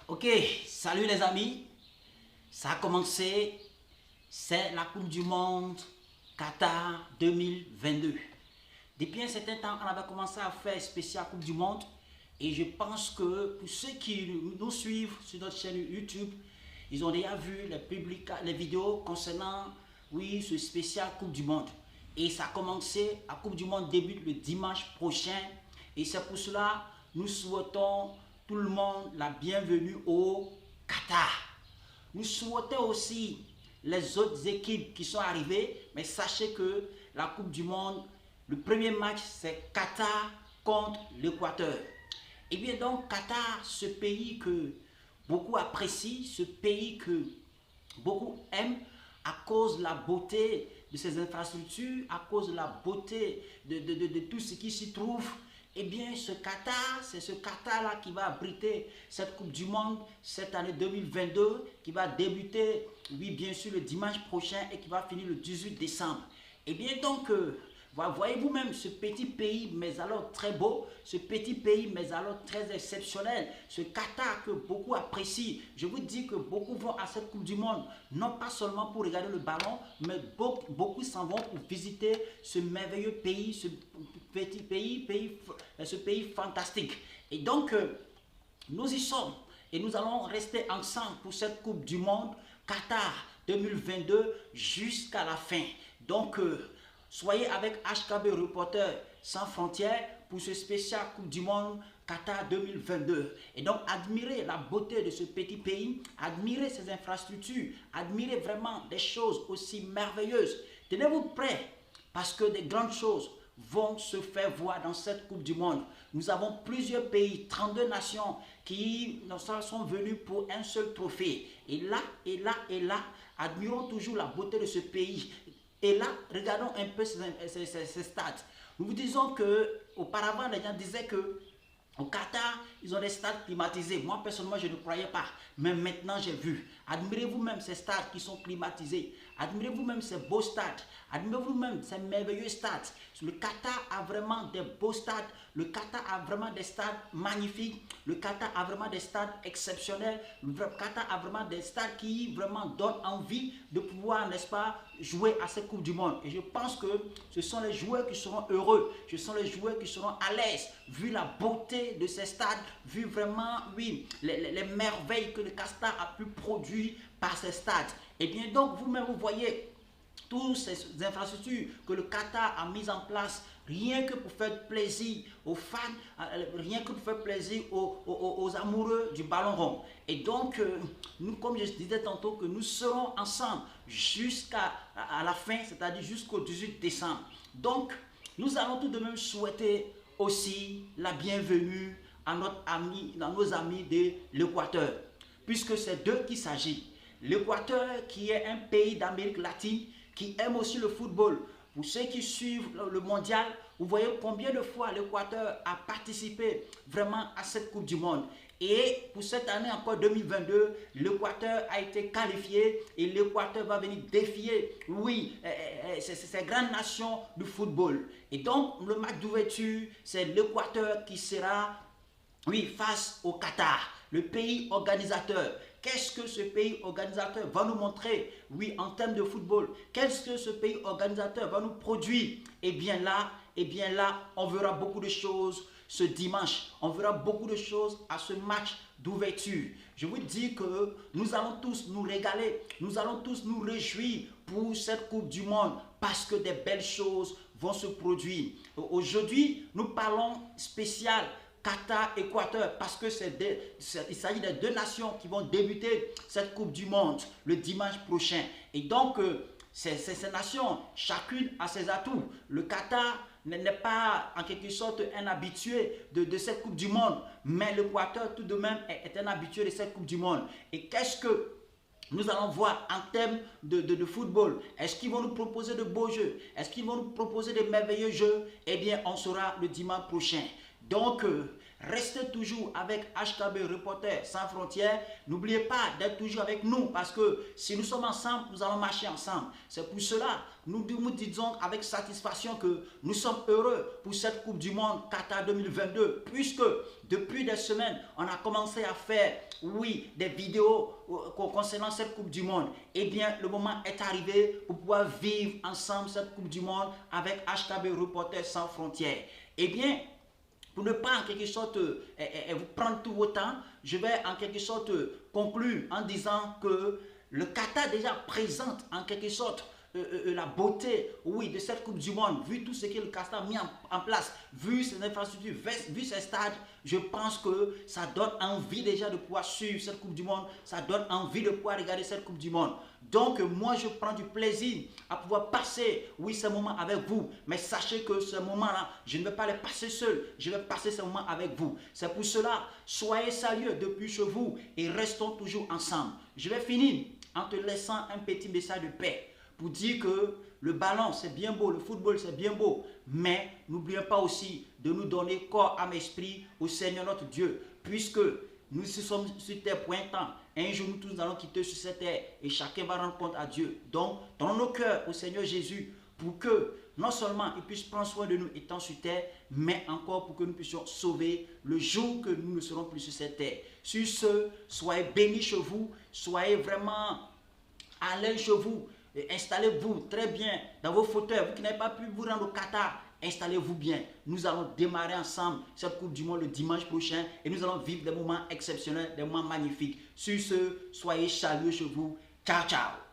Ok, salut les amis. Ça a commencé, c'est la Coupe du Monde Qatar 2022. Depuis un certain temps, on avait commencé à faire spécial Coupe du Monde. Et je pense que pour ceux qui nous suivent sur notre chaîne YouTube, ils ont déjà vu les vidéos concernant, oui, ce spécial Coupe du Monde. Et ça a commencé, la Coupe du Monde débute le dimanche prochain. Et c'est pour cela, nous souhaitons tout le monde la bienvenue au Qatar. Nous souhaitons aussi les autres équipes qui sont arrivées, mais sachez que la Coupe du Monde, le premier match, c'est Qatar contre l'Équateur. Et bien donc, Qatar, ce pays que beaucoup apprécient, ce pays que beaucoup aiment à cause de la beauté de ses infrastructures, à cause de la beauté de tout ce qui s'y trouve. Eh bien, ce Qatar, c'est ce Qatar-là qui va abriter cette Coupe du Monde cette année 2022, qui va débuter, oui, bien sûr, le dimanche prochain et qui va finir le 18 décembre. Eh bien, donc, voyez-vous même ce petit pays, mais alors très beau, ce petit pays, mais alors très exceptionnel, ce Qatar que beaucoup apprécient. Je vous dis que beaucoup vont à cette Coupe du Monde, non pas seulement pour regarder le ballon, mais beaucoup s'en vont pour visiter ce merveilleux pays, ce petit pays, ce pays fantastique. Et donc, nous y sommes et nous allons rester ensemble pour cette Coupe du Monde Qatar 2022 jusqu'à la fin. Donc, soyez avec HKB Reporter sans frontières pour ce spécial Coupe du Monde Qatar 2022. Et donc, admirez la beauté de ce petit pays, admirez ses infrastructures, admirez vraiment des choses aussi merveilleuses. Tenez-vous prêts parce que des grandes choses vont se faire voir dans cette Coupe du Monde. Nous avons plusieurs pays, 32 nations qui sont venus pour un seul trophée. Et là, admirons toujours la beauté de ce pays. Et là, regardons un peu ces stades. Nous vous disons que auparavant, les gens disaient que au Qatar, ils ont des stades climatisés. Moi, personnellement, je ne croyais pas. Mais maintenant, j'ai vu. Admirez-vous même ces stades qui sont climatisés. Admirez-vous même ces beaux stades. Admirez-vous même ces merveilleux stades. Le Qatar a vraiment des beaux stades. Le Qatar a vraiment des stades magnifiques. Le Qatar a vraiment des stades exceptionnels. Le Qatar a vraiment des stades qui vraiment donnent envie de pouvoir, n'est-ce pas, jouer à cette Coupe du Monde. Et je pense que ce sont les joueurs qui seront heureux. Ce sont les joueurs qui seront à l'aise, vu la beauté de ces stades, vu vraiment, oui, les merveilles que le Qatar a pu produire par ces stades. Et bien donc, vous-même, vous voyez toutes ces infrastructures que le Qatar a mises en place, rien que pour faire plaisir aux fans, rien que pour faire plaisir aux amoureux du ballon rond. Et donc, nous, comme je disais tantôt, que nous serons ensemble jusqu'à la fin, c'est-à-dire jusqu'au 18 décembre. Donc, nous allons tout de même souhaiter aussi la bienvenue à nos amis de l'Équateur, puisque c'est d'eux qu'il s'agit. L'Équateur, qui est un pays d'Amérique latine, qui aime aussi le football. Pour ceux qui suivent le mondial, vous voyez combien de fois l'Équateur a participé vraiment à cette Coupe du Monde. Et pour cette année encore 2022, l'Équateur a été qualifié et l'Équateur va venir défier, oui, ces grandes nations du football. Et donc, le match d'ouverture, c'est l'Équateur qui sera, oui, face au Qatar, le pays organisateur. Qu'est-ce que ce pays organisateur va nous montrer, oui, en termes de football? Qu'est-ce que ce pays organisateur va nous produire? Eh bien là, on verra beaucoup de choses ce dimanche. On verra beaucoup de choses à ce match d'ouverture. Je vous dis que nous allons tous nous régaler, nous allons tous nous réjouir pour cette Coupe du Monde parce que des belles choses vont se produire. Aujourd'hui, nous parlons spécial Qatar-Équateur, parce que il s'agit des deux nations qui vont débuter cette Coupe du Monde le dimanche prochain. Et donc, ces nations, chacune a ses atouts. Le Qatar n'est pas en quelque sorte un habitué de cette Coupe du Monde, mais l'Équateur tout de même est un habitué de cette Coupe du Monde. Et qu'est-ce que nous allons voir en termes de football? Est-ce qu'ils vont nous proposer de beaux jeux? Est-ce qu'ils vont nous proposer de merveilleux jeux? Eh bien, on saura le dimanche prochain. Donc, Restez toujours avec HKB Reporters sans frontières. N'oubliez pas d'être toujours avec nous parce que si nous sommes ensemble, nous allons marcher ensemble. C'est pour cela nous disons avec satisfaction que nous sommes heureux pour cette Coupe du Monde Qatar 2022 puisque depuis des semaines, on a commencé à faire, oui, des vidéos concernant cette Coupe du Monde. Eh bien, le moment est arrivé pour pouvoir vivre ensemble cette Coupe du Monde avec HKB Reporters sans frontières. Eh bien, pour ne pas en quelque sorte vous prendre tout votre temps, je vais en quelque sorte conclure en disant que le Qatar déjà présente en quelque sorte la beauté, oui, de cette Coupe du Monde, vu tout ce que le Qatar a mis en place, vu ses infrastructures, vu ses stades, je pense que ça donne envie déjà de pouvoir suivre cette Coupe du Monde, ça donne envie de pouvoir regarder cette Coupe du Monde. Donc moi je prends du plaisir à pouvoir passer, oui, ce moment avec vous, mais sachez que ce moment-là, je ne vais pas les passer seul, je vais passer ce moment avec vous. C'est pour cela, soyez sérieux depuis chez vous et restons toujours ensemble. Je vais finir en te laissant un petit message de paix pour dire que le ballon c'est bien beau, le football c'est bien beau, mais n'oublions pas aussi de nous donner corps, âme, esprit au Seigneur notre Dieu, puisque nous sommes sur terre pour un temps. Un jour nous tous allons quitter sur cette terre et chacun va rendre compte à Dieu. Donc donnons nos cœurs au Seigneur Jésus pour que non seulement il puisse prendre soin de nous étant sur terre, mais encore pour que nous puissions sauver le jour que nous ne serons plus sur cette terre. Sur ce, soyez bénis chez vous, soyez vraiment à l'aise chez vous. Installez-vous très bien dans vos fauteuils. Vous qui n'avez pas pu vous rendre au Qatar, installez-vous bien. Nous allons démarrer ensemble cette Coupe du Monde le dimanche prochain et nous allons vivre des moments exceptionnels, des moments magnifiques. Sur ce, soyez chaleureux chez vous. Ciao, ciao.